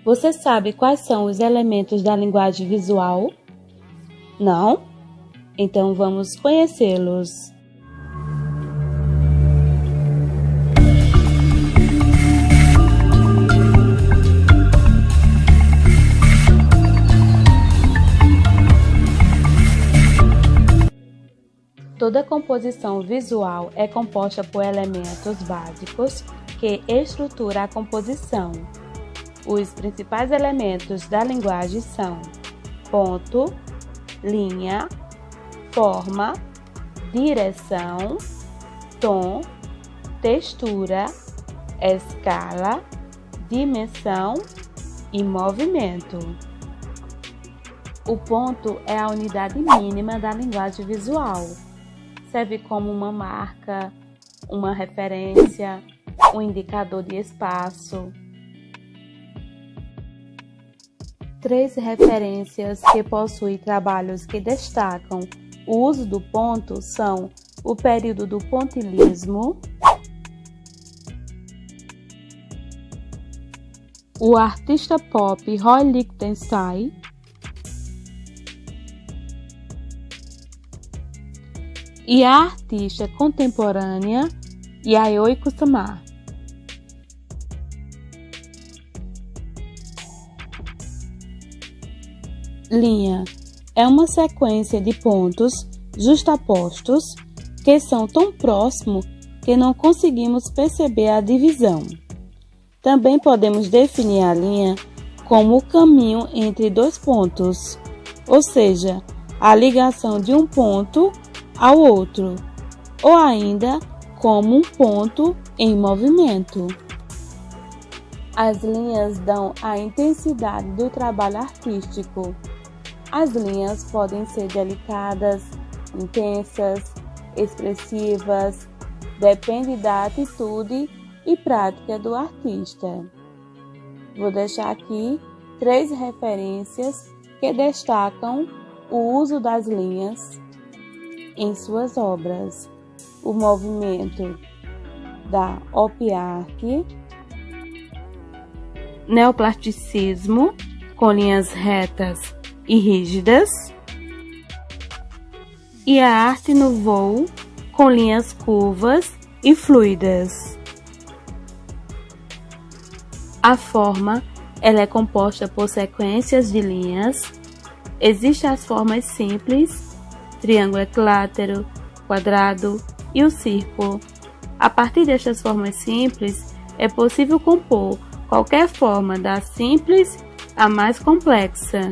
Você sabe quais são os elementos da linguagem visual? Não? Então vamos conhecê-los. Toda composição visual é composta por elementos básicos que estruturam a composição. Os principais elementos da linguagem são ponto, linha, forma, direção, tom, textura, escala, dimensão e movimento. O ponto é a unidade mínima da linguagem visual. Serve como uma marca, uma referência, um indicador de espaço. 3 referências que possuem trabalhos que destacam o uso do ponto são o período do pontilhismo, o artista pop Roy Lichtenstein e a artista contemporânea Yayoi Kusama. Linha é uma sequência de pontos justapostos que são tão próximos que não conseguimos perceber a divisão. Também podemos definir a linha como o caminho entre 2 pontos, ou seja, a ligação de um ponto ao outro, ou ainda como um ponto em movimento. As linhas dão a intensidade do trabalho artístico. As linhas podem ser delicadas, intensas, expressivas, depende da atitude e prática do artista. Vou deixar aqui 3 referências que destacam o uso das linhas em suas obras: o movimento da Op Art, neoplasticismo com linhas retas e rígidas, e a Arte Nouveau com linhas curvas e fluidas. A forma ela é composta por sequências de linhas. Existem as formas simples, triângulo equilátero, quadrado e o círculo. A partir destas formas simples, é possível compor qualquer forma da simples à mais complexa.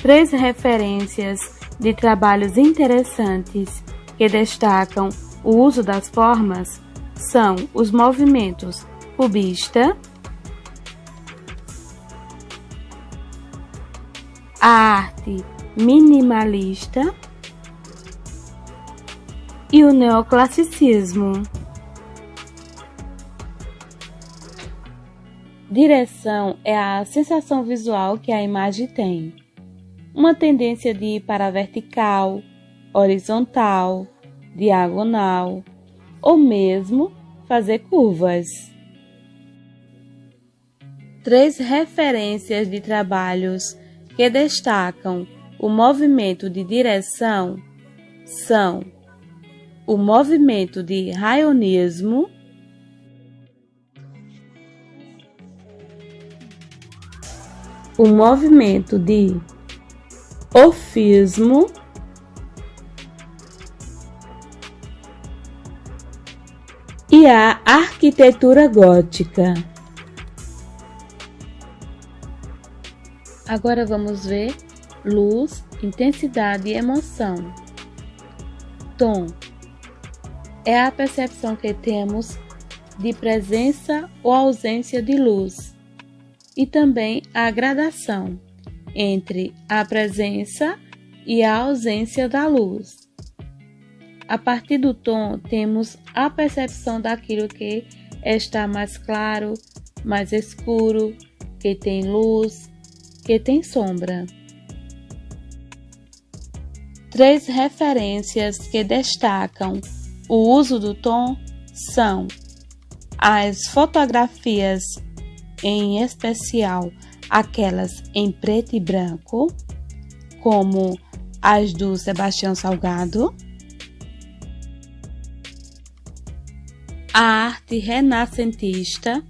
3 referências de trabalhos interessantes que destacam o uso das formas são os movimentos cubista, a arte minimalista e o neoclassicismo. Direção é a sensação visual que a imagem tem. Uma tendência de ir para a vertical, horizontal, diagonal ou mesmo fazer curvas. 3 referências de trabalhos que destacam o movimento de direção são o movimento de raionismo, o movimento de orfismo e a arquitetura gótica. Agora vamos ver luz, intensidade e emoção. Tom é a percepção que temos de presença ou ausência de luz, e também a gradação entre a presença e a ausência da luz. A partir do tom, temos a percepção daquilo que está mais claro, mais escuro, que tem luz, que tem sombra. 3 referências que destacam o uso do tom são as fotografias em especial aquelas em preto e branco, como as do Sebastião Salgado. A arte renascentista,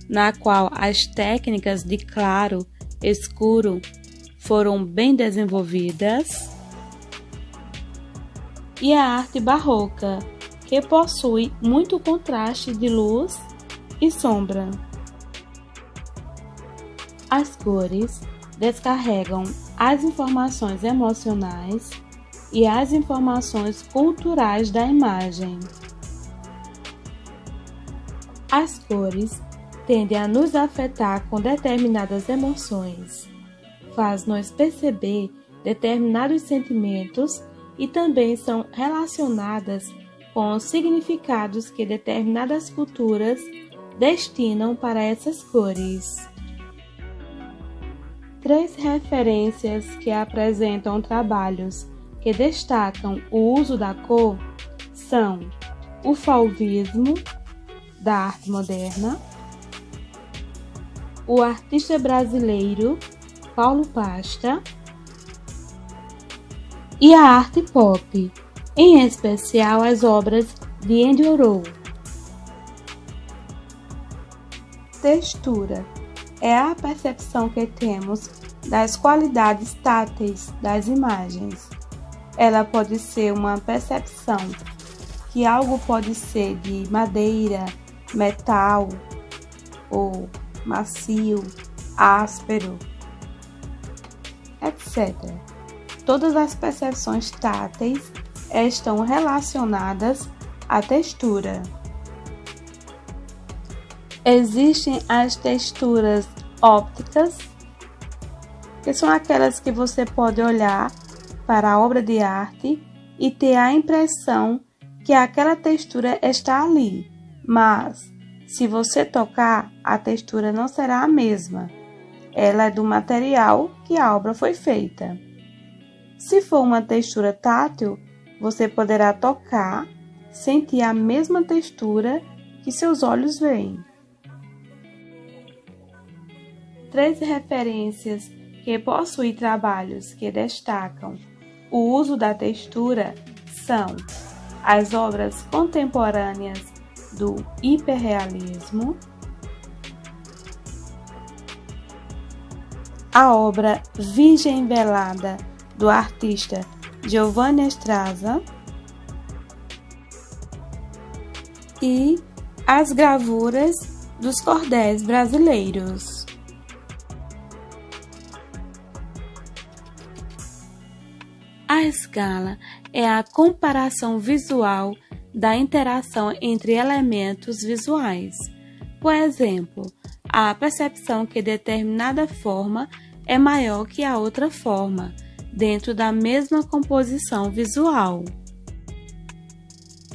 na qual as técnicas de claro, escuro foram bem desenvolvidas. E a arte barroca, que possui muito contraste de luz e sombra. As cores descarregam as informações emocionais e as informações culturais da imagem. As cores tendem a nos afetar com determinadas emoções, faz-nos perceber determinados sentimentos e também são relacionadas com os significados que determinadas culturas destinam para essas cores. 3 referências que apresentam trabalhos que destacam o uso da cor são o fauvismo, da arte moderna, o artista brasileiro Paulo Pasta e a arte pop, em especial as obras de Andy Warhol. Textura é a percepção que temos das qualidades táteis das imagens. Ela pode ser uma percepção que algo pode ser de madeira, metal ou macio, áspero, etc. Todas as percepções táteis estão relacionadas à textura. Existem as texturas ópticas, que são aquelas que você pode olhar para a obra de arte e ter a impressão que aquela textura está ali, mas se você tocar, a textura não será a mesma. Ela é do material que a obra foi feita. Se for uma textura tátil, você poderá tocar, sentir a mesma textura que seus olhos veem. 3 referências que possuem trabalhos que destacam o uso da textura são as obras contemporâneas do hiperrealismo, a obra Virgem Velada do artista Giovanni Estraza e as gravuras dos cordéis brasileiros. A escala é a comparação visual da interação entre elementos visuais. Por exemplo, a percepção que determinada forma é maior que a outra forma, dentro da mesma composição visual.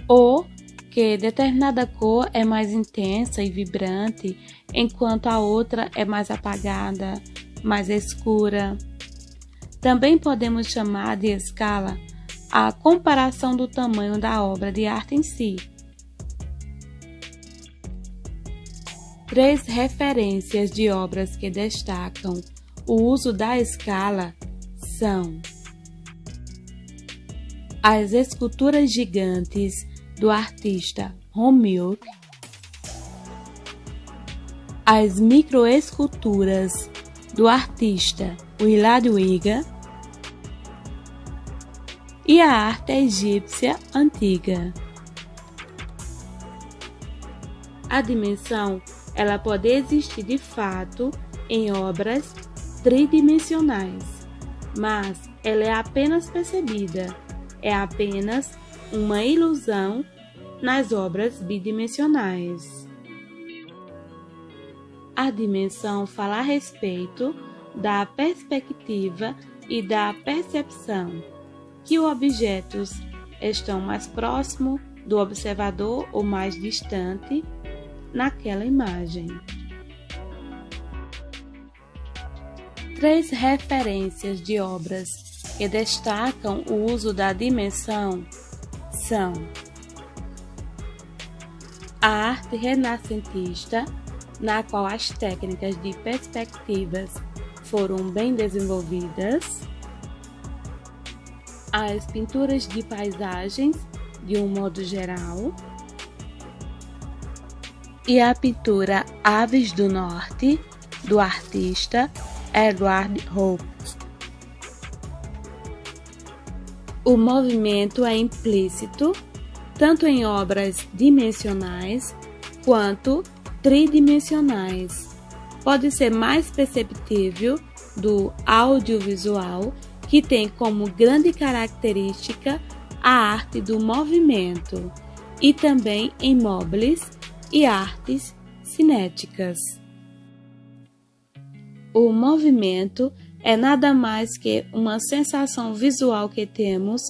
Ou que determinada cor é mais intensa e vibrante, enquanto a outra é mais apagada, mais escura. Também podemos chamar de escala a comparação do tamanho da obra de arte em si. 3 referências de obras que destacam o uso da escala são as esculturas gigantes do artista Ron Milk, as microesculturas do artista Willard Wiga e a arte egípcia antiga. A dimensão, ela pode existir de fato em obras tridimensionais, mas ela é apenas percebida, é apenas uma ilusão nas obras bidimensionais. A dimensão fala a respeito da perspectiva e da percepção, que os objetos estão mais próximos do observador ou mais distante naquela imagem. 3 referências de obras que destacam o uso da dimensão são a arte renascentista na qual as técnicas de perspectivas foram bem desenvolvidas, as pinturas de paisagens de um modo geral, e a pintura Aves do Norte, do artista Edward Hope. O movimento é implícito tanto em obras dimensionais quanto tridimensionais. Pode ser mais perceptível do audiovisual, que tem como grande característica a arte do movimento, e também em móveis e artes cinéticas. O movimento é nada mais que uma sensação visual que temos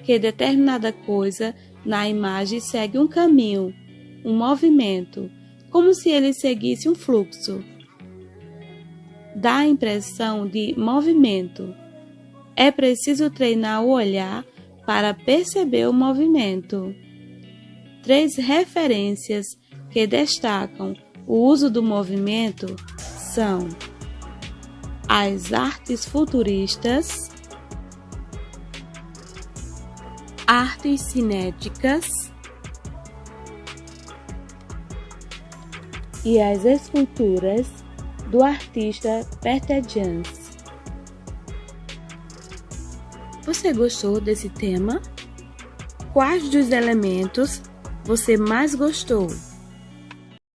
que determinada coisa na imagem segue um caminho, um movimento, como se ele seguisse um fluxo. Dá a impressão de movimento. É preciso treinar o olhar para perceber o movimento. 3 referências que destacam o uso do movimento são as artes futuristas, artes cinéticas e as esculturas do artista Peter Jans. Você gostou desse tema? Quais dos elementos você mais gostou?